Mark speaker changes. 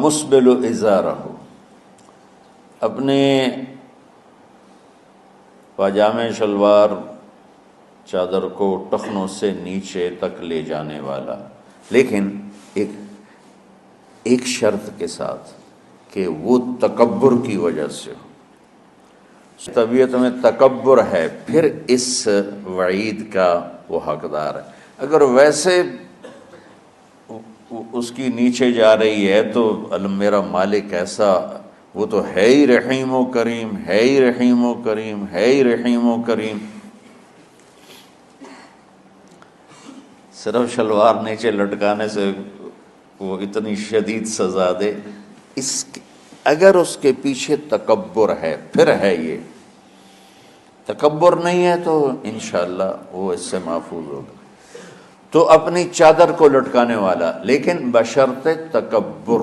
Speaker 1: मुस्बिलु इज़ारहु, अपने पाजामे शलवार चादर को टखनों से नीचे तक ले जाने वाला, लेकिन एक शर्त के साथ कि वो तकब्बुर की वजह से हो। तबीयत में तकब्बुर है, फिर इस वईद का वो हकदार है। अगर वैसे उसकी नीचे जा रही है तो मेरा मालिक ऐसा, वो तो है ही रहीम व करीम, है ही रहीम व करीम, है ही रहीम व करीम। सिर्फ शलवार नीचे लटकाने से वो इतनी शदीद सज़ा दे, इस अगर उसके पीछे तकब्बुर है, फिर है ये। तकब्बुर नहीं है तो इंशाअल्लाह वो इससे महफूज होगा। तो अपनी चादर को लटकाने वाला, लेकिन बशर्ते तकब्बुर,